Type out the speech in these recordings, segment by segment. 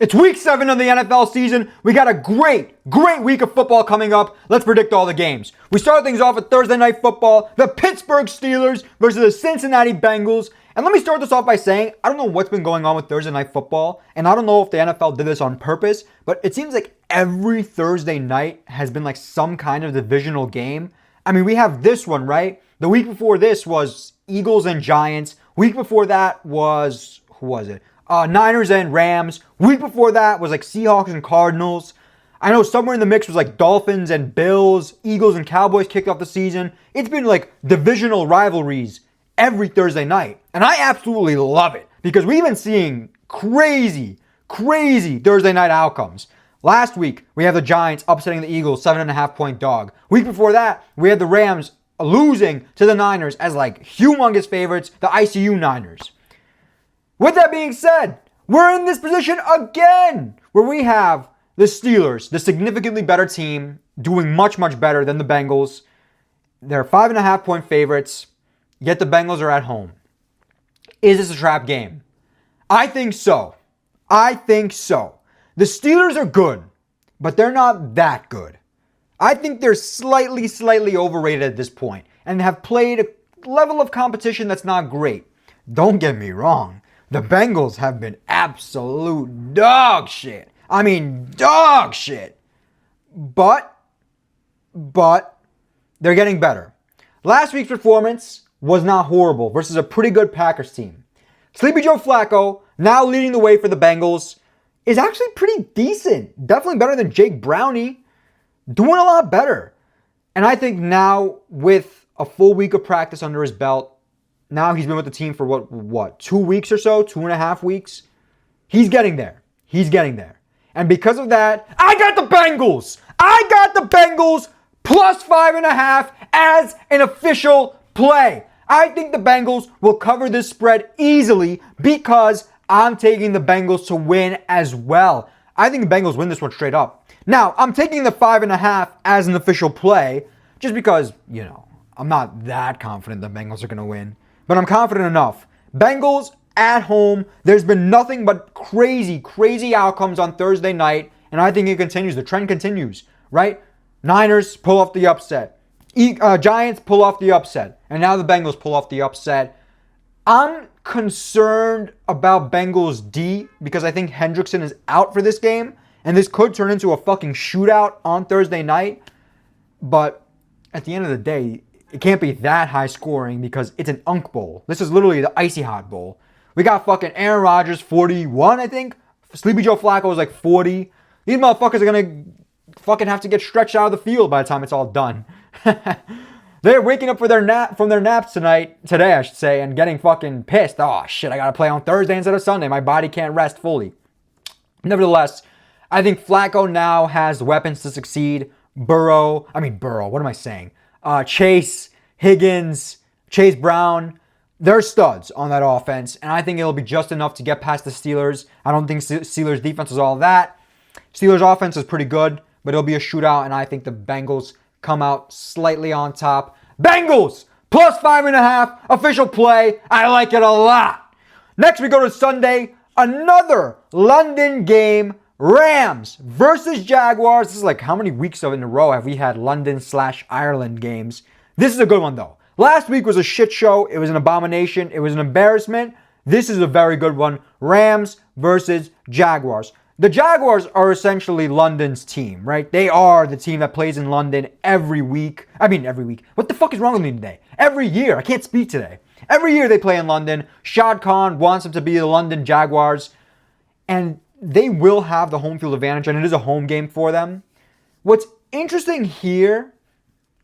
It's week 7 of the NFL season. We got a great week of football coming up. Let's predict all the games. We start things off with Thursday Night Football, the Pittsburgh Steelers versus the Cincinnati Bengals. And let me start this off by saying, I don't know what's been going on with Thursday Night Football, and I don't know if the NFL did this on purpose, but it seems like every Thursday night has been like some kind of divisional game. I mean, we have this one, right? The week before this was Eagles and Giants. Week before that was, who was it? Niners and Rams. Week before that was like Seahawks and Cardinals. I know somewhere in the mix was like Dolphins and Bills. Eagles and Cowboys kicked off the season. It's been like divisional rivalries every Thursday night. And I absolutely love it because we've been seeing crazy Thursday night outcomes. Last week, we have the Giants upsetting the Eagles, 7.5-point dog. Week before that, we had the Rams losing to the Niners as like humongous favorites, the ICU Niners. With that being said, we're in this position again where we have the Steelers, the significantly better team, doing much better than the Bengals. They're 5.5-point favorites, yet the Bengals are at home. Is this a trap game? I think so. The Steelers are good, but they're not that good. I think they're slightly overrated at this point and have played a level of competition that's not great. Don't get me wrong. The Bengals have been absolute dog shit. I mean, dog shit. But they're getting better. Last week's performance was not horrible versus a pretty good Packers team. Sleepy Joe Flacco, now leading the way for the Bengals, is actually pretty decent. Definitely better than Jake Brownie. Doing a lot better. And I think now with a full week of practice under his belt, now he's been with the team for what, 2 weeks or so? 2.5 weeks? He's getting there. And because of that, I got the Bengals plus 5.5 as an official play. I think the Bengals will cover this spread easily because I'm taking the Bengals to win as well. I think the Bengals win this one straight up. Now, I'm taking the 5.5 as an official play just because, I'm not that confident the Bengals are going to win. But I'm confident enough. Bengals at home. There's been nothing but crazy outcomes on Thursday night. And I think it continues. The trend continues, right? Niners pull off the upset. Giants pull off the upset. And now the Bengals pull off the upset. I'm concerned about Bengals D because I think Hendrickson is out for this game. And this could turn into a fucking shootout on Thursday night. But at the end of the day, it can't be that high scoring because it's an Unk Bowl. This is literally the Icy Hot Bowl. We got fucking Aaron Rodgers, 41, I think. Sleepy Joe Flacco was like 40. These motherfuckers are going to fucking have to get stretched out of the field by the time it's all done. They're waking up from their naps today, I should say, and getting fucking pissed. Oh, shit, I got to play on Thursday instead of Sunday. My body can't rest fully. Nevertheless, I think Flacco now has weapons to succeed. Burrow, what am I saying? Chase, Higgins, Chase Brown, they're studs on that offense, and I think it'll be just enough to get past the Steelers. I don't think Steelers defense is all that. Steelers offense is pretty good, but it'll be a shootout, and I think the Bengals come out slightly on top. Bengals plus 5.5, official play. I like it a lot. Next we go to Sunday, another London game. Rams versus Jaguars. This is like how many weeks in a row have we had London/Ireland games? This is a good one though. Last week was a shit show. It was an abomination. It was an embarrassment. This is a very good one. Rams versus Jaguars. The Jaguars are essentially London's team, right? They are the team that plays in London every week. What the fuck is wrong with me today? Every year. I can't speak today. Every year they play in London. Shad Khan wants them to be the London Jaguars. And they will have the home field advantage, and it is a home game for them. What's interesting here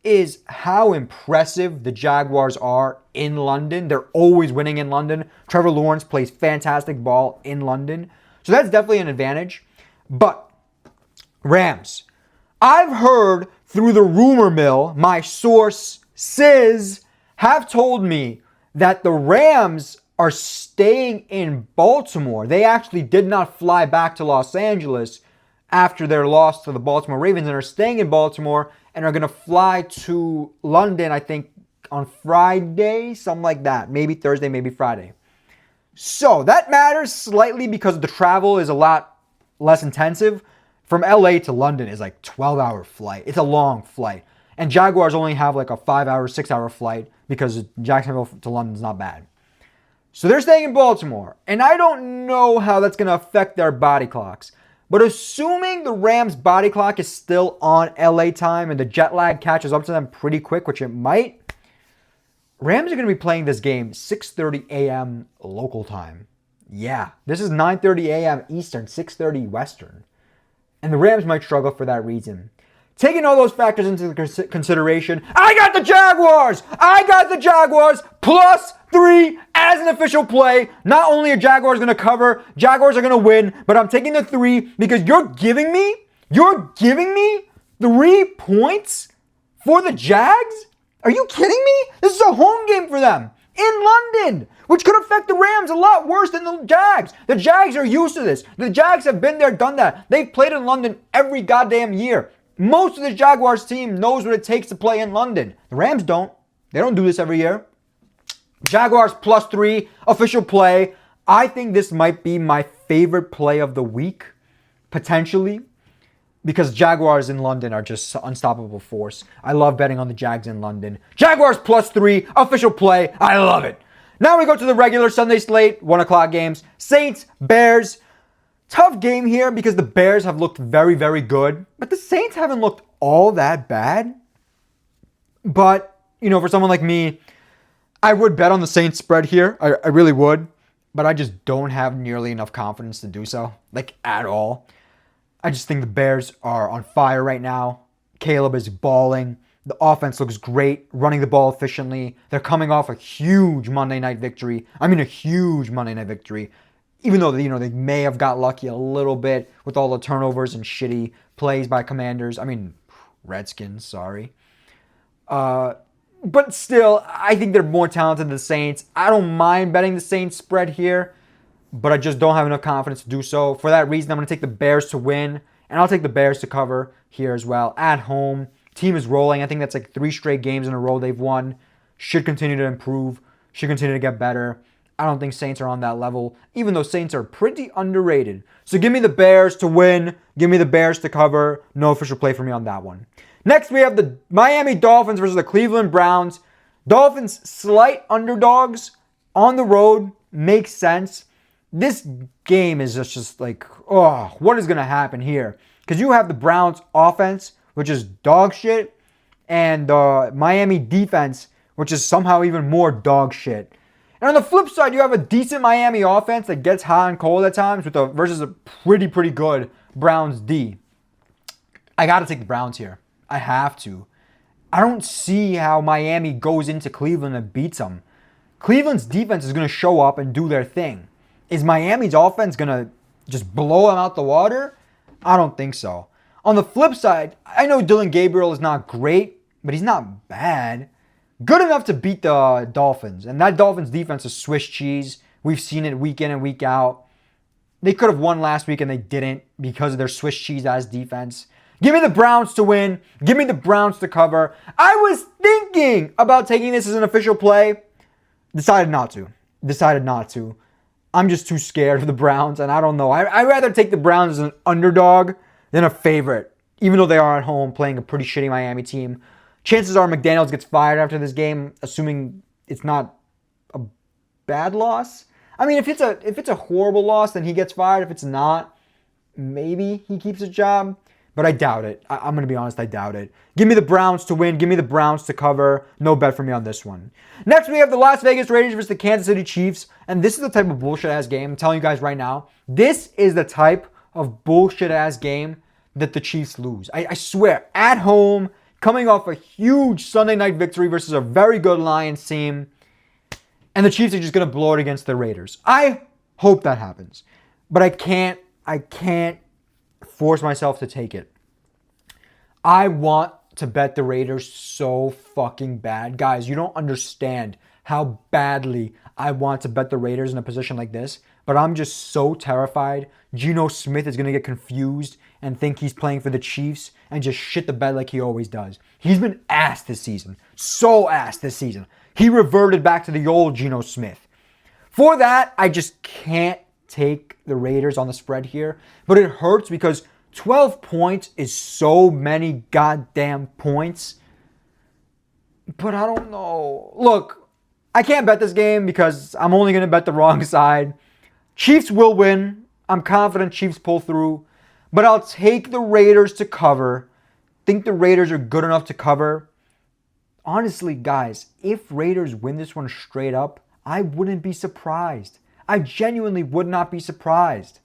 is how impressive the Jaguars are in London. They're always winning in London. Trevor Lawrence plays fantastic ball in London. So that's definitely an advantage. But Rams, I've heard through the rumor mill, my source, Sis, have told me that the Rams are staying in Baltimore. They actually did not fly back to Los Angeles after their loss to the Baltimore Ravens and are staying in Baltimore and are going to fly to London, I think, on Friday, something like that. Maybe Thursday, maybe Friday. So that matters slightly because the travel is a lot less intensive. From LA to London is like 12-hour flight. It's a long flight. And Jaguars only have like a 5-hour, 6-hour flight because Jacksonville to London is not bad. So they're staying in Baltimore. And I don't know how that's going to affect their body clocks. But assuming the Rams' body clock is still on LA time and the jet lag catches up to them pretty quick, which it might, Rams are going to be playing this game 6:30 a.m. local time. Yeah, this is 9:30 a.m. Eastern, 6:30 Western. And the Rams might struggle for that reason. Taking all those factors into consideration, I got the Jaguars! I got the Jaguars +3 as an official play. Not only are Jaguars going to cover, Jaguars are going to win, but I'm taking the 3 because you're giving me 3 points for the Jags? Are you kidding me? This is a home game for them in London, which could affect the Rams a lot worse than the Jags. The Jags are used to this. The Jags have been there, done that. They've played in London every goddamn year. Most of the Jaguars team knows what it takes to play in London. The Rams don't. They don't do this every year. Jaguars +3, official play. I think this might be my favorite play of the week, potentially, because Jaguars in London are just an unstoppable force. I love betting on the Jags in London. Jaguars +3, official play. I love it. Now we go to the regular Sunday slate, 1 o'clock games. Saints, Bears. Tough game here because the Bears have looked very, very good, but the Saints haven't looked all that bad. But, for someone like me, I would bet on the Saints spread here. I really would, but I just don't have nearly enough confidence to do so, at all. I just think the Bears are on fire right now. Caleb is balling. The offense looks great, running the ball efficiently. They're coming off a huge Monday night victory. A huge Monday night victory. Even though, they may have got lucky a little bit with all the turnovers and shitty plays by Commanders. Redskins, sorry. But still, I think they're more talented than the Saints. I don't mind betting the Saints spread here, but I just don't have enough confidence to do so. For that reason, I'm going to take the Bears to win, and I'll take the Bears to cover here as well. At home, team is rolling. I think that's 3 straight games in a row they've won. Should continue to improve. Should continue to get better. I don't think Saints are on that level, even though Saints are pretty underrated. So give me the Bears to win. Give me the Bears to cover. No official play for me on that one. Next, we have the Miami Dolphins versus the Cleveland Browns. Dolphins, slight underdogs on the road. Makes sense. This game is just what is going to happen here? Because you have the Browns offense, which is dog shit, and the Miami defense, which is somehow even more dog shit. And on the flip side, you have a decent Miami offense that gets hot and cold at times versus a pretty good Browns D. I got to take the Browns here. I have to. I don't see how Miami goes into Cleveland and beats them. Cleveland's defense is going to show up and do their thing. Is Miami's offense going to just blow them out the water? I don't think so. On the flip side, I know Dylan Gabriel is not great, but he's not bad. Good enough to beat the Dolphins. And that Dolphins defense is Swiss cheese. We've seen it week in and week out. They could have won last week and they didn't because of their Swiss cheese ass defense. Give me the Browns to win. Give me the Browns to cover. I was thinking about taking this as an official play. Decided not to. I'm just too scared of the Browns, and I don't know. I'd rather take the Browns as an underdog than a favorite, even though they are at home playing a pretty shitty Miami team. Chances are McDaniels gets fired after this game, assuming it's not a bad loss. If it's a horrible loss, then he gets fired. If it's not, maybe he keeps his job. But I doubt it. I'm going to be honest, I doubt it. Give me the Browns to win. Give me the Browns to cover. No bet for me on this one. Next, we have the Las Vegas Raiders versus the Kansas City Chiefs. And this is the type of bullshit-ass game. I'm telling you guys right now. This is the type of bullshit-ass game that the Chiefs lose. I swear. At home, coming off a huge Sunday night victory versus a very good Lions team. And the Chiefs are just going to blow it against the Raiders. I hope that happens. But I can't force myself to take it. I want to bet the Raiders so fucking bad. Guys, you don't understand how badly I want to bet the Raiders in a position like this, but I'm just so terrified Geno Smith is going to get confused and think he's playing for the Chiefs and just shit the bed like he always does. He's been ass this season. So ass this season. He reverted back to the old Geno Smith. For that, I just can't take the Raiders on the spread here, but it hurts because 12 points is so many goddamn points. But I don't know. Look, I can't bet this game because I'm only going to bet the wrong side. Chiefs will win. I'm confident Chiefs pull through. But I'll take the Raiders to cover. Think the Raiders are good enough to cover. Honestly, guys, if Raiders win this one straight up, I wouldn't be surprised. I genuinely would not be surprised.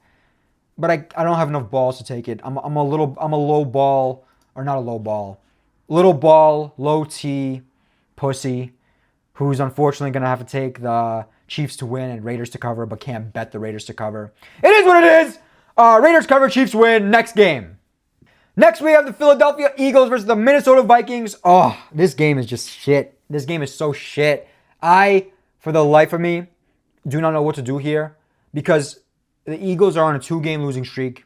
But I don't have enough balls to take it. I'm a low ball, or not a low ball. Little ball, low T, pussy, who's unfortunately going to have to take the Chiefs to win and Raiders to cover, but can't bet the Raiders to cover. It is what it is. Raiders cover, Chiefs win. Next game. Next, we have the Philadelphia Eagles versus the Minnesota Vikings. Oh, this game is just shit. This game is so shit. I, for the life of me, do not know what to do here because the Eagles are on a 2-game losing streak,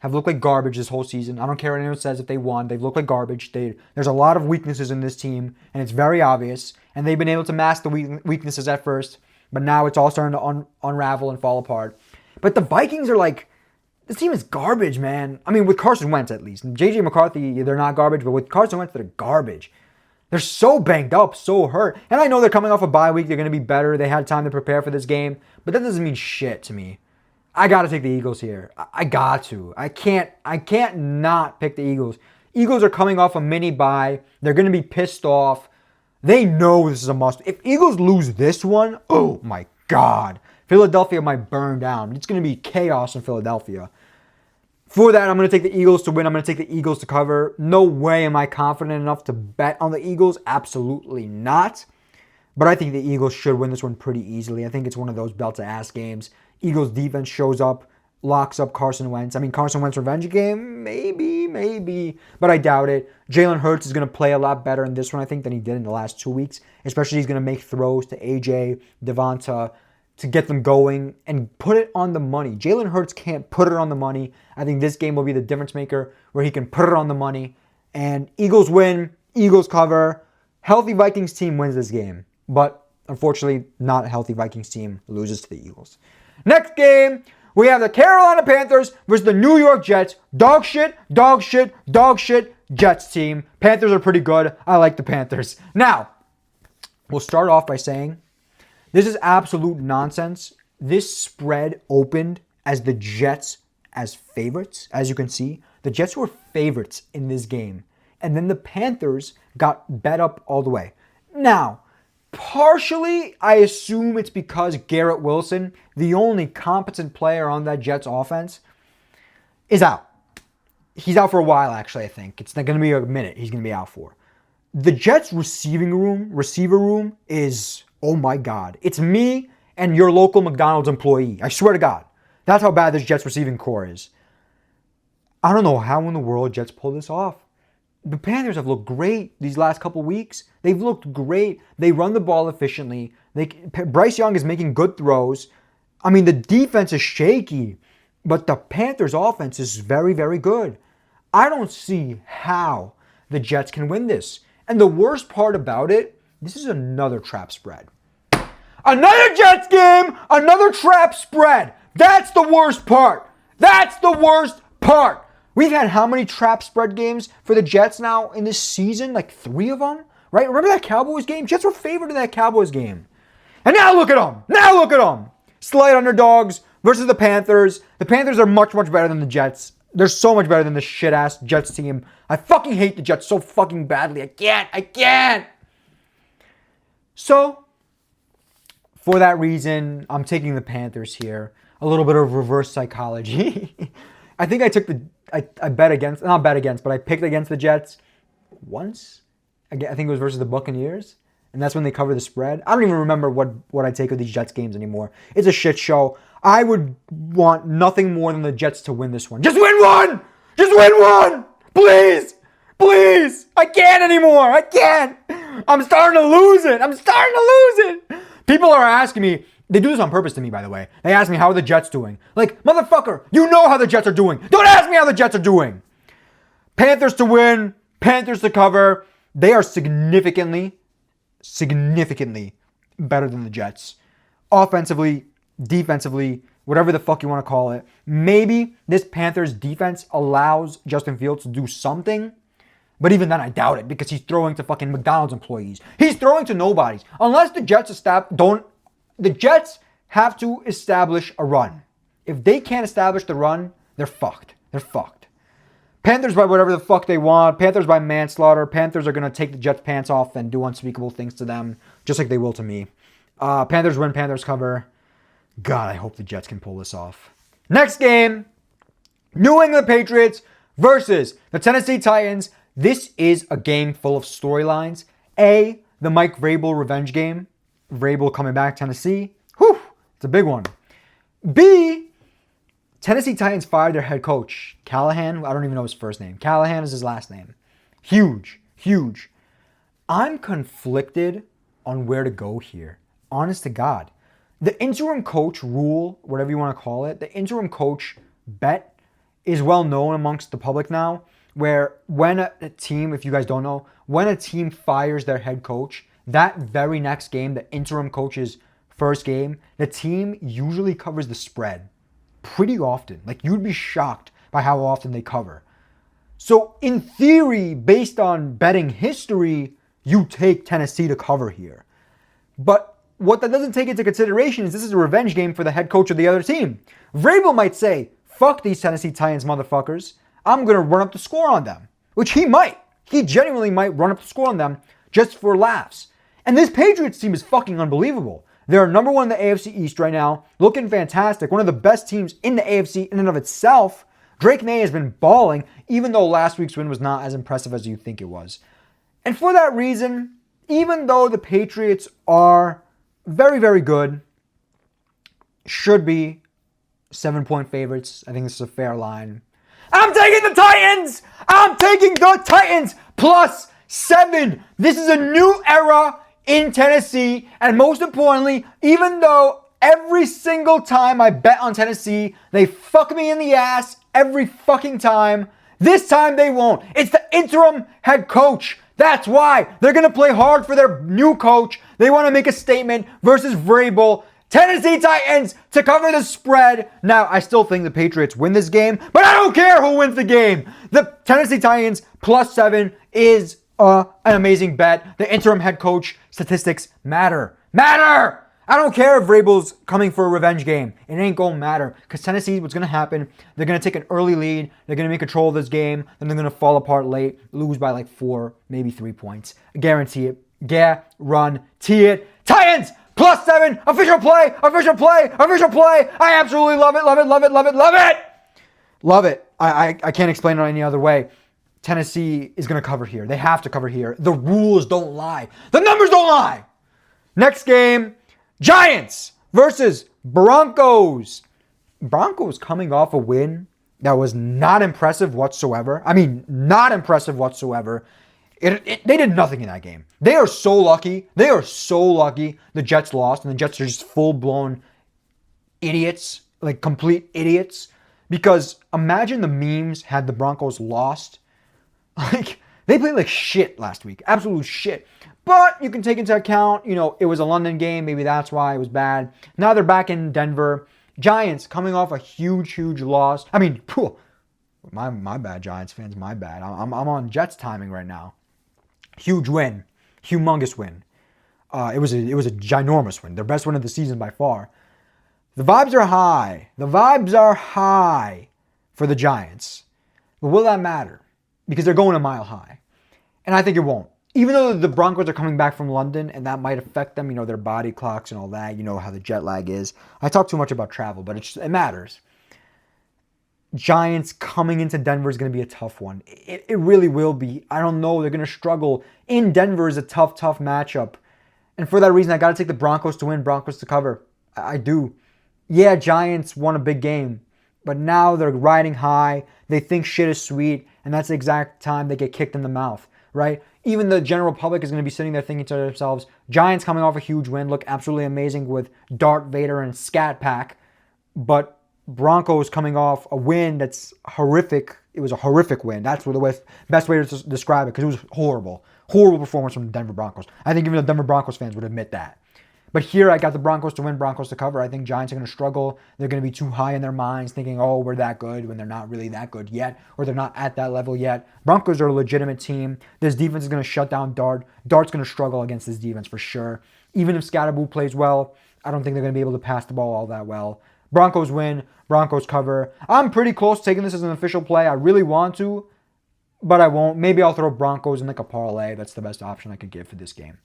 have looked like garbage this whole season. I don't care what anyone says if they won. They've looked like garbage. There's a lot of weaknesses in this team, and it's very obvious. And they've been able to mask the weaknesses at first, but now it's all starting to unravel and fall apart. But the Vikings are like, this team is garbage, man. I mean, with Carson Wentz at least. J.J. McCarthy, they're not garbage, but with Carson Wentz, they're garbage. They're so banged up, so hurt. And I know they're coming off a bye week. They're going to be better. They had time to prepare for this game, but that doesn't mean shit to me. I got to take the Eagles here. I got to. I can't not pick the Eagles. Eagles are coming off a mini bye. They're going to be pissed off. They know this is a must. If Eagles lose this one, oh my God. Philadelphia might burn down. It's going to be chaos in Philadelphia. For that, I'm going to take the Eagles to win. I'm going to take the Eagles to cover. No way am I confident enough to bet on the Eagles. Absolutely not. But I think the Eagles should win this one pretty easily. I think it's one of those belt-to-ass games. Eagles defense shows up, locks up Carson Wentz. I mean, Carson Wentz revenge game? Maybe. But I doubt it. Jalen Hurts is going to play a lot better in this one, I think, than he did in the last 2 weeks. Especially he's going to make throws to AJ, Devonta, to get them going and put it on the money. Jalen Hurts can't put it on the money. I think this game will be the difference maker where he can put it on the money. And Eagles win, Eagles cover. Healthy Vikings team wins this game. But unfortunately, not a healthy Vikings team loses to the Eagles. Next game, we have the Carolina Panthers versus the New York Jets. Dog shit Jets team. Panthers are pretty good. I like the Panthers. Now, we'll start off by saying this is absolute nonsense. This spread opened as the Jets as favorites. As you can see, the Jets were favorites in this game. And then the Panthers got bet up all the way. Now, partially, I assume it's because Garrett Wilson, the only competent player on that Jets offense, is out. He's out for a while, actually, I think. It's not going to be a minute he's going to be out for. The Jets receiver room is, oh my God. It's me and your local McDonald's employee. I swear to God. That's how bad this Jets receiving core is. I don't know how in the world Jets pull this off. The Panthers have looked great these last couple weeks. They've looked great. They run the ball efficiently. Bryce Young is making good throws. I mean, the defense is shaky, but the Panthers' offense is very, very good. I don't see how the Jets can win this. And the worst part about it, this is another trap spread. Another Jets game, another trap spread. That's the worst part. That's the worst part. We've had how many trap spread games for the Jets now in this season? Like 3 of them, right? Remember that Cowboys game? Jets were favored in that Cowboys game. And now look at them. Slight underdogs versus the Panthers. The Panthers are much, much better than the Jets. They're so much better than the shit-ass Jets team. I fucking hate the Jets so fucking badly. I can't. So, for that reason, I'm taking the Panthers here. A little bit of reverse psychology. I think I took I picked against the Jets once. I think it was versus the Buccaneers. And that's when they covered the spread. I don't even remember what I take of these Jets games anymore. It's a shit show. I would want nothing more than the Jets to win this one. Just win one! Please! I can't anymore. I can't. I'm starting to lose it. People are asking me, they do this on purpose to me, by the way. They ask me, how are the Jets doing? Like, motherfucker, you know how the Jets are doing. Don't ask me how the Jets are doing. Panthers to win, Panthers to cover. They are significantly better than the Jets. Offensively, defensively, whatever the fuck you want to call it. Maybe this Panthers defense allows Justin Fields to do something. But even then, I doubt it because he's throwing to fucking McDonald's employees. He's throwing to nobodies. Unless the Jets the Jets have to establish a run. If they can't establish the run, they're fucked. They're fucked. Panthers by whatever the fuck they want. Panthers by manslaughter. Panthers are going to take the Jets' pants off and do unspeakable things to them, just like they will to me. Panthers win, Panthers cover. God, I hope the Jets can pull this off. Next game, New England Patriots versus the Tennessee Titans. This is a game full of storylines. A, the Mike Vrabel revenge game. Vrabel coming back to Tennessee. Whew, it's a big one. B, Tennessee Titans fired their head coach, Callahan. I don't even know his first name. Callahan is his last name. Huge, huge. I'm conflicted on where to go here. Honest to God. The interim coach rule, whatever you want to call it, the interim coach bet is well known amongst the public now, where when a team, if you guys don't know, when a team fires their head coach, that very next game, the interim coach's first game, the team usually covers the spread pretty often. Like, you'd be shocked by how often they cover. So in theory, based on betting history, you take Tennessee to cover here. But what that doesn't take into consideration is this is a revenge game for the head coach of the other team. Vrabel might say, fuck these Tennessee Titans motherfuckers. I'm going to run up the score on them. Which he might. He genuinely might run up the score on them just for laughs. And this Patriots team is fucking unbelievable. They're number one in the AFC East right now. Looking fantastic. One of the best teams in the AFC in and of itself. Drake May has been balling, even though last week's win was not as impressive as you think it was. And for that reason, even though the Patriots are very, very good, should be 7-point favorites. I think this is a fair line. I'm taking the Titans! I'm taking the Titans plus 7. This is a new era in Tennessee. And most importantly, even though every single time I bet on Tennessee, they fuck me in the ass every fucking time, this time they won't. It's the interim head coach. That's why they're going to play hard for their new coach. They want to make a statement versus Vrabel. Tennessee Titans to cover the spread. Now, I still think the Patriots win this game, but I don't care who wins the game. The Tennessee Titans plus 7 is an amazing bet. The interim head coach statistics matter. Matter! I don't care if Vrabel's coming for a revenge game. It ain't going to matter. Because Tennessee, what's going to happen, they're going to take an early lead. They're going to make control of this game. Then they're going to fall apart late. Lose by like 4, maybe 3 points. I guarantee it. Guarantee it. Titans! Plus 7, official play, official play, official play. I absolutely love it, love it, love it, love it, love it. Love it. I can't explain it any other way. Tennessee is going to cover here. They have to cover here. The rules don't lie. The numbers don't lie. Next game, Giants versus Broncos. Broncos coming off a win that was not impressive whatsoever. I mean, not impressive whatsoever. They did nothing in that game. They are so lucky. They are so lucky the Jets lost, and the Jets are just full-blown idiots, like complete idiots. Because imagine the memes had the Broncos lost. Like, they played like shit last week. Absolute shit. But you can take into account, it was a London game. Maybe that's why it was bad. Now they're back in Denver. Giants coming off a huge, huge loss. I mean, my bad, Giants fans. My bad. I'm on Jets timing right now. Huge win. Humongous win. It was a ginormous win. Their best win of the season by far. The vibes are high. The vibes are high for the Giants. But will that matter? Because they're going a mile high. And I think it won't. Even though the Broncos are coming back from London and that might affect them, their body clocks and all that, how the jet lag is. I talk too much about travel, but it matters. Giants coming into Denver is going to be a tough one. It really will be. I don't know. They're going to struggle. In Denver is a tough matchup. And for that reason, I got to take the Broncos to win, Broncos to cover. I do. Yeah, Giants won a big game. But now they're riding high. They think shit is sweet. And that's the exact time they get kicked in the mouth, right? Even the general public is going to be sitting there thinking to themselves, Giants coming off a huge win, look absolutely amazing with Darth Vader and Scat Pack. But Broncos coming off a win that's horrific. It was a horrific win. That's the best way to describe it, because it was horrible. Horrible performance from the Denver Broncos. I think even the Denver Broncos fans would admit that. But here I got the Broncos to win, Broncos to cover. I think Giants are going to struggle. They're going to be too high in their minds thinking, oh, we're that good when they're not really that good yet, or they're not at that level yet. Broncos are a legitimate team. This defense is going to shut down Dart. Dart's going to struggle against this defense for sure. Even if Scatterboo plays well, I don't think they're going to be able to pass the ball all that well. Broncos win, Broncos cover. I'm pretty close to taking this as an official play. I really want to, but I won't. Maybe I'll throw Broncos in like a parlay. That's the best option I could give for this game.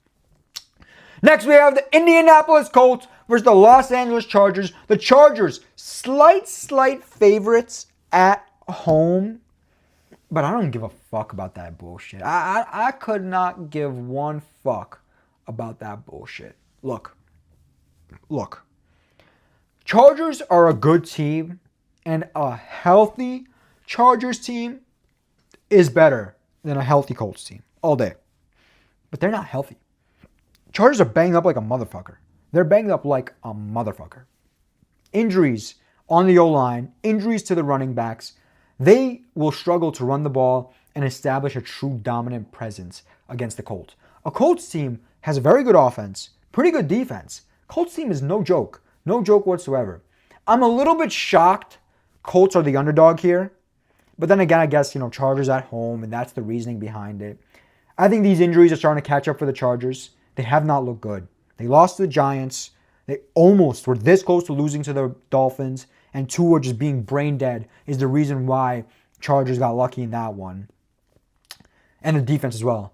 Next, we have the Indianapolis Colts versus the Los Angeles Chargers. The Chargers, slight favorites at home, but I don't give a fuck about that bullshit. I could not give one fuck about that bullshit. Look. Chargers are a good team, and a healthy Chargers team is better than a healthy Colts team all day. But they're not healthy. Chargers are banged up like a motherfucker. They're banged up like a motherfucker. Injuries on the O-line, injuries to the running backs. They will struggle to run the ball and establish a true dominant presence against the Colts. A Colts team has a very good offense, pretty good defense. Colts team is no joke. No joke whatsoever. I'm a little bit shocked Colts are the underdog here. But then again, I guess, Chargers at home, and that's the reasoning behind it. I think these injuries are starting to catch up for the Chargers. They have not looked good. They lost to the Giants. They almost were this close to losing to the Dolphins. And Tua just being brain dead is the reason why Chargers got lucky in that one. And the defense as well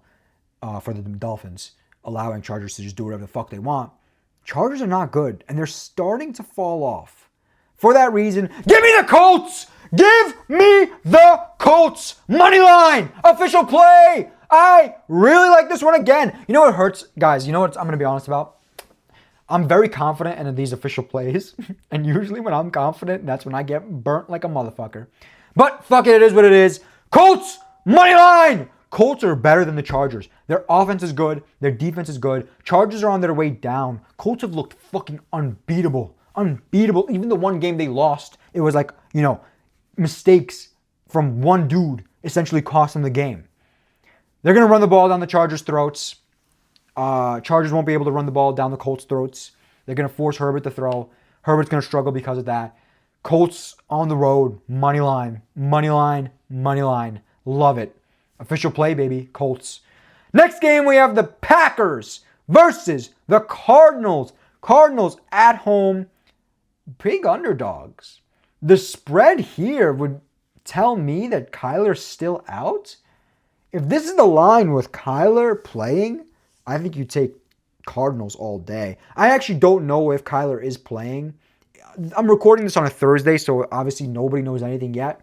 for the Dolphins, allowing Chargers to just do whatever the fuck they want. Chargers are not good, and they're starting to fall off. For that reason, give me the Colts! Give me the Colts! Money line! Official play! I really like this one again. You know what hurts? Guys, you know what I'm going to be honest about? I'm very confident in these official plays. And usually when I'm confident, that's when I get burnt like a motherfucker. But fuck it, it is what it is. Colts! Money line! Colts are better than the Chargers. Their offense is good. Their defense is good. Chargers are on their way down. Colts have looked fucking unbeatable. Unbeatable. Even the one game they lost, it was like, mistakes from one dude essentially cost them the game. They're going to run the ball down the Chargers' throats. Chargers won't be able to run the ball down the Colts' throats. They're going to force Herbert to throw. Herbert's going to struggle because of that. Colts on the road. Money line. Money line. Money line. Love it. Official play, baby. Colts. Next game, we have the Packers versus the Cardinals. Cardinals at home. Big underdogs. The spread here would tell me that Kyler's still out. If this is the line with Kyler playing, I think you take Cardinals all day. I actually don't know if Kyler is playing. I'm recording this on a Thursday, so obviously nobody knows anything yet.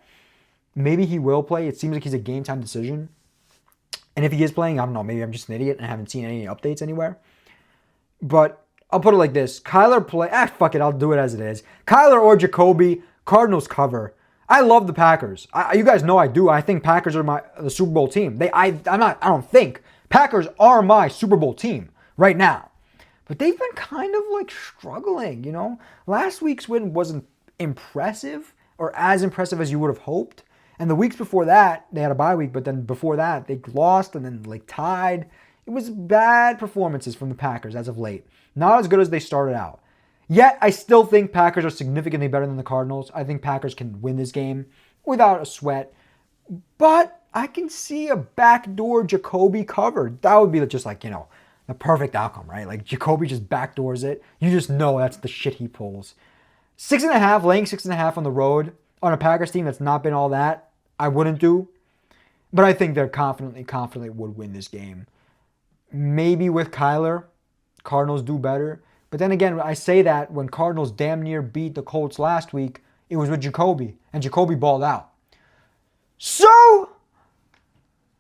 Maybe he will play. It seems like he's a game time decision. And if he is playing, I don't know. Maybe I'm just an idiot and I haven't seen any updates anywhere. But I'll put it like this. Kyler play. Fuck it. I'll do it as it is. Kyler or Jacoby, Cardinals cover. I love the Packers. You guys know I do. I think Packers are the Super Bowl team. I don't think. Packers are my Super Bowl team right now. But they've been kind of like struggling, Last week's win wasn't impressive or as impressive as you would have hoped. And the weeks before that, they had a bye week, but then before that, they lost and then tied. It was bad performances from the Packers as of late. Not as good as they started out. Yet, I still think Packers are significantly better than the Cardinals. I think Packers can win this game without a sweat. But I can see a backdoor Jacoby cover. That would be just the perfect outcome, right? Like Jacoby just backdoors it. You just know that's the shit he pulls. 6.5, laying 6.5 on the road on a Packers team that's not been all that. I wouldn't do, but I think they're confidently would win this game. Maybe with Kyler, Cardinals do better. But then again, I say that when Cardinals damn near beat the Colts last week, it was with Jacoby, and Jacoby balled out. So,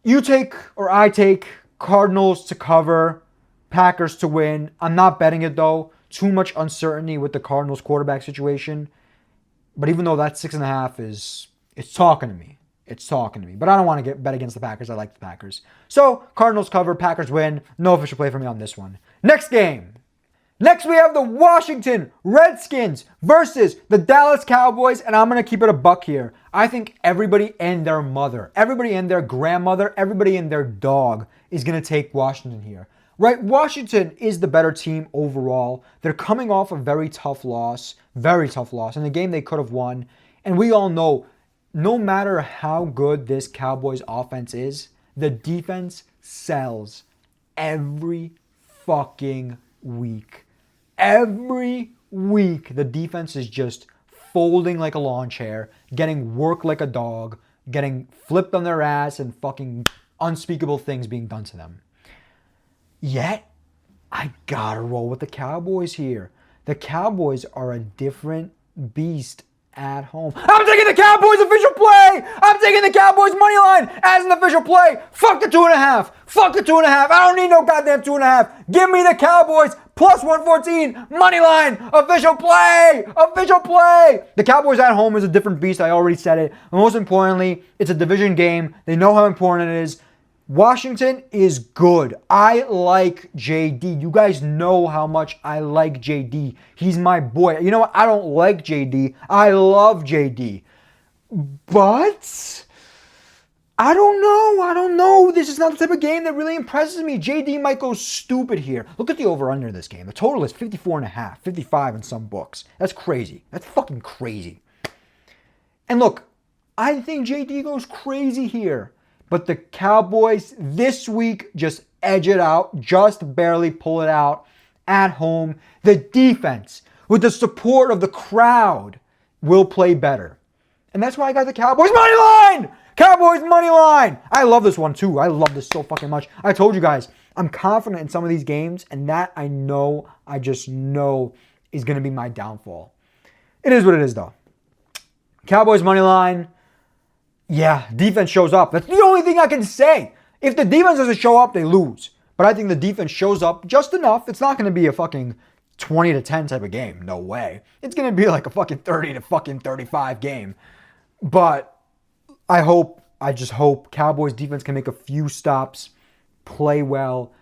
I take Cardinals to cover, Packers to win. I'm not betting it though. Too much uncertainty with the Cardinals quarterback situation. But even though that 6.5 it's talking to me. It's talking to me. But I don't want to bet against the Packers. I like the Packers. So, Cardinals cover, Packers win. No official play for me on this one. Next game. Next, we have the Washington Redskins versus the Dallas Cowboys. And I'm going to keep it a buck here. I think everybody and their mother, everybody and their grandmother, everybody and their dog is going to take Washington here. right? Washington is the better team overall. They're coming off a very tough loss in the game they could have won. And we all know, no matter how good this Cowboys offense is, the defense sells every fucking week. Every week, the defense is just folding like a lawn chair, getting worked like a dog, getting flipped on their ass, and fucking unspeakable things being done to them. Yet, I gotta roll with the Cowboys here. The Cowboys are a different beast at home. I'm taking the Cowboys official play. I'm taking the Cowboys money line as an official play. Fuck the 2.5. Fuck the 2.5. I don't need no goddamn 2.5. Give me the Cowboys plus 114 money line. Official play. Official play. The Cowboys at home is a different beast. I already said it. And most importantly, it's a division game. They know how important it is. Washington is good. I like JD. You guys know how much I like JD. He's my boy. You know what? I don't like JD. I love JD. But I don't know. This is not the type of game that really impresses me. JD might go stupid here. Look at the over-under of this game. The total is 54.5, 55 in some books. That's crazy. That's fucking crazy. And look, I think JD goes crazy here. But the Cowboys this week just edge it out, just barely pull it out at home. The defense, with the support of the crowd, will play better. And that's why I got the Cowboys money line! Cowboys money line! I love this one too. I love this so fucking much. I told you guys, I'm confident in some of these games, and that I just know is going to be my downfall. It is what it is though. Cowboys money line. Yeah, defense shows up. That's the only thing I can say. If the defense doesn't show up, they lose. But I think the defense shows up just enough. It's not going to be a fucking 20-10 type of game. No way. It's going to be like a fucking 30-35 game. But I just hope Cowboys defense can make a few stops, play well.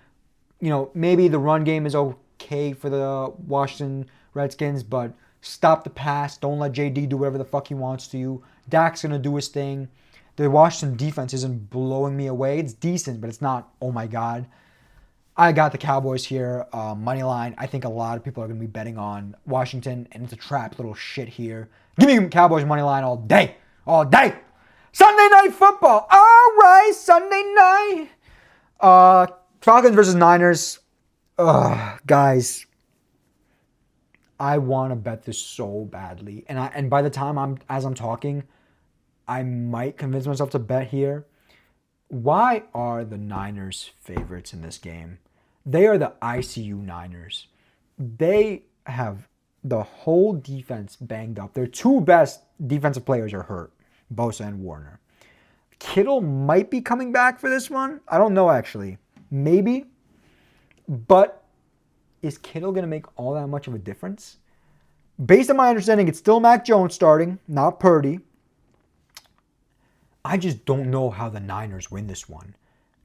You know, maybe the run game is okay for the Washington Redskins, but stop the pass. Don't let JD do whatever the fuck he wants to you. Dak's going to do his thing. The Washington defense isn't blowing me away. It's decent, but it's not, oh my God. I got the Cowboys here, money line. I think a lot of people are going to be betting on Washington, and it's a trap little shit here. Give me Cowboys money line all day. All day. Sunday night football. All right, Sunday night. Falcons versus Niners. Guys, I want to bet this so badly. And by the time I'm talking, I might convince myself to bet here. Why are the Niners favorites in this game? They are the ICU Niners. They have the whole defense banged up. Their two best defensive players are hurt, Bosa and Warner. Kittle might be coming back for this one. I don't know, actually. Maybe. But is Kittle going to make all that much of a difference? Based on my understanding, it's still Mac Jones starting, not Purdy. I just don't know how the Niners win this one.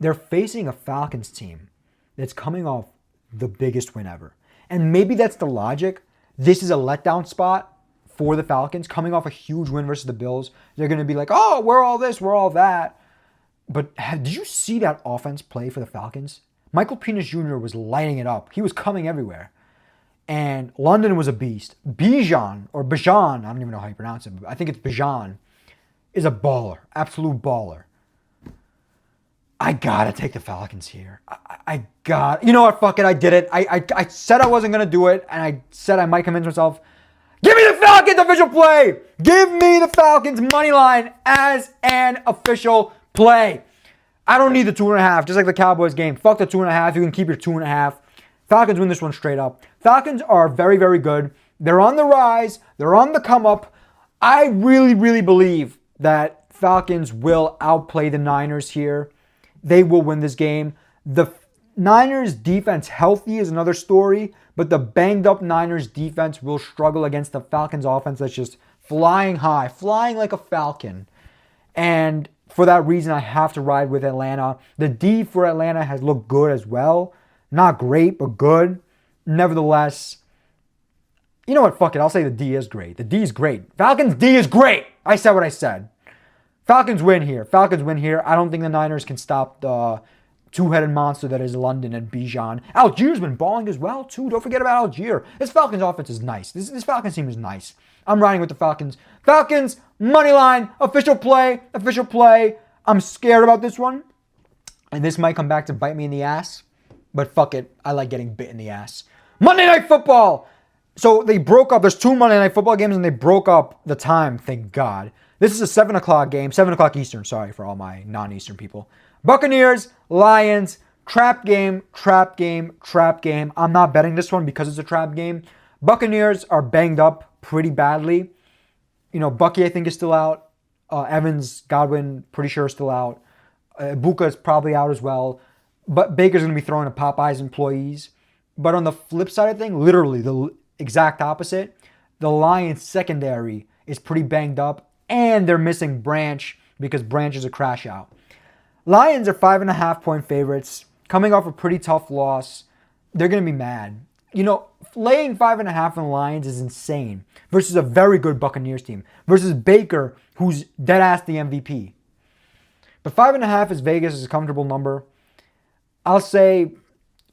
They're facing a Falcons team that's coming off the biggest win ever. And maybe that's the logic. This is a letdown spot for the Falcons coming off a huge win versus the Bills. They're going to be like, oh, we're all this, we're all that. But did you see that offense play for the Falcons? Michael Penix Jr. was lighting it up. He was coming everywhere. And London was a beast. Bijan, I don't even know how you pronounce it, but I think it's Bijan, is a baller, absolute baller. I gotta take the Falcons here. You know what, fuck it, I did it. I said I wasn't gonna do it, and I said I might convince myself. Give me the Falcons official play! Give me the Falcons money line as an official play. I don't need the 2.5, just like the Cowboys game. Fuck the 2.5, you can keep your 2.5. Falcons win this one straight up. Falcons are very, very good. They're on the rise. They're on the come up. I really, really believe that Falcons will outplay the Niners here. They will win this game. The Niners defense healthy is another story, but the banged up Niners defense will struggle against the Falcons offense that's just flying high, flying like a falcon. And for that reason, I have to ride with Atlanta. The D for Atlanta has looked good as well. Not great, but good. Nevertheless, you know what? Fuck it. I'll say the D is great. The D is great. Falcons D is great. I said what I said. Falcons win here. I don't think the Niners can stop the two-headed monster that is London and Bijan. Algiers been balling as well, too. Don't forget about Algier. This Falcons offense is nice. This Falcons team is nice. I'm riding with the Falcons. Falcons, money line, official play. I'm scared about this one. And this might come back to bite me in the ass. But fuck it. I like getting bit in the ass. Monday Night Football. So they broke up. There's 2 Monday Night Football games and they broke up the time, thank God. This is a 7 o'clock game. 7 o'clock Eastern. Sorry for all my non-Eastern people. Buccaneers, Lions, trap game. I'm not betting this one because it's a trap game. Buccaneers are banged up pretty badly. You know, Bucky, I think, is still out. Evans, Godwin, pretty sure is still out. Buka is probably out as well. But Baker's going to be throwing to Popeyes employees. But on the flip side of things, literally the exact opposite, the Lions secondary is pretty banged up. And they're missing Branch because Branch is a crash out. Lions are 5.5-point favorites. Coming off a pretty tough loss. They're going to be mad. You know, laying 5.5 on the Lions is insane versus a very good Buccaneers team versus Baker, who's dead-ass the MVP. But 5.5 is Vegas is a comfortable number. I'll say,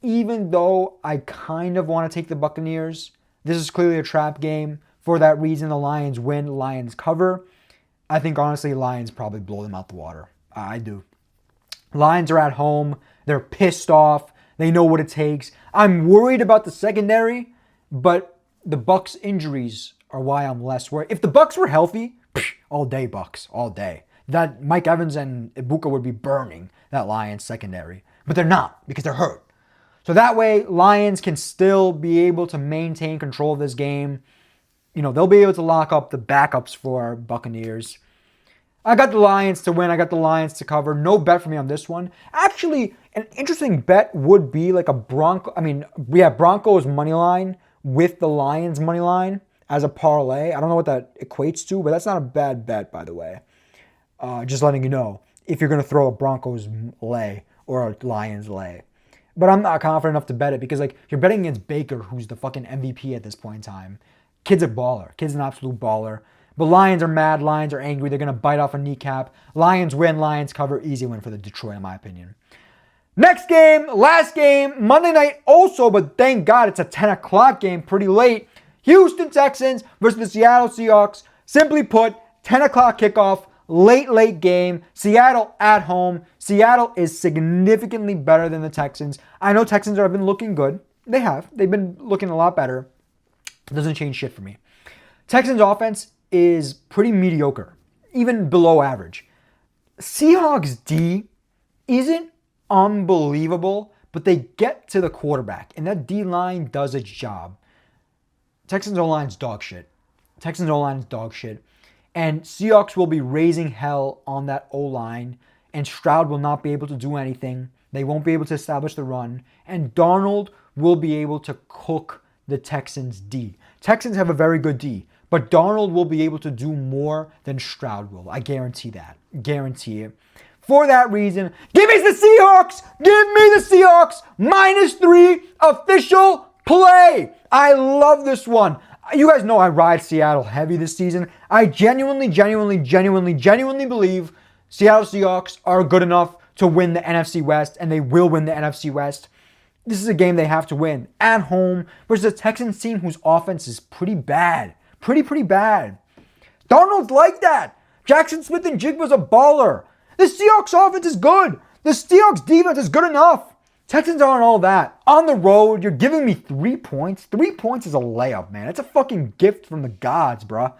even though I kind of want to take the Buccaneers, this is clearly a trap game. For that reason, the Lions win, Lions cover. I think, honestly, Lions probably blow them out the water. I do. Lions are at home. They're pissed off. They know what it takes. I'm worried about the secondary, but the Bucs injuries are why I'm less worried. If the Bucs were healthy, all day Bucs, all day. That Mike Evans and Ibuka would be burning that Lions secondary. But they're not because they're hurt. So that way, Lions can still be able to maintain control of this game. You know, they'll be able to lock up the backups for Buccaneers. I got the Lions to win. I got the Lions to cover. No bet for me on this one. Actually, an interesting bet would be like a Broncos money line with the Lions money line as a parlay. I don't know what that equates to, but that's not a bad bet, by the way. Just letting you know if you're going to throw a Broncos lay or a Lions lay. But I'm not confident enough to bet it because, like, you're betting against Baker, who's the fucking MVP at this point in time. Kid's a baller. Kid's an absolute baller. But Lions are mad. Lions are angry. They're going to bite off a kneecap. Lions win. Lions cover. Easy win for the Detroit, in my opinion. Next game, last game, Monday night also, but thank God it's a 10 o'clock game, pretty late. Houston Texans versus the Seattle Seahawks. Simply put, 10 o'clock kickoff, late game. Seattle at home. Seattle is significantly better than the Texans. I know Texans have been looking good. They have. They've been looking a lot better. It doesn't change shit for me. Texans offense is pretty mediocre, even below average. Seahawks D isn't unbelievable, but they get to the quarterback, and that D-line does its job. Texans O-line's dog shit. And Seahawks will be raising hell on that O-line, and Stroud will not be able to do anything. They won't be able to establish the run, and Darnold will be able to cook the Texans D. Texans have a very good D, but Darnold will be able to do more than Stroud will. I guarantee that. Guarantee it. For that reason, give me the Seahawks! Give me the Seahawks! -3 official play! I love this one. You guys know I ride Seattle heavy this season. I genuinely believe Seattle Seahawks are good enough to win the NFC West, and they will win the NFC West. This is a game they have to win at home versus a Texans team whose offense is pretty bad. Pretty bad. Darnold's like that. Jackson Smith and Jigba's a baller. The Seahawks offense is good. The Seahawks defense is good enough. Texans aren't all that. On the road, you're giving me 3 points. 3 points is a layup, man. It's a fucking gift from the gods, bruh.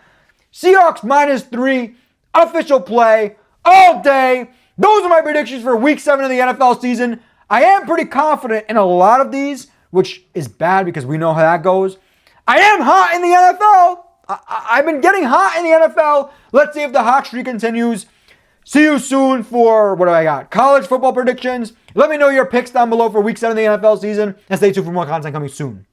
Seahawks -3. Official play. All day. Those are my predictions for Week 7 of the NFL season. I am pretty confident in a lot of these, which is bad because we know how that goes. I am hot in the NFL. I've been getting hot in the NFL. Let's see if the hot streak continues. See you soon for, what do I got? College football predictions. Let me know your picks down below for Week 7 of the NFL season. And stay tuned for more content coming soon.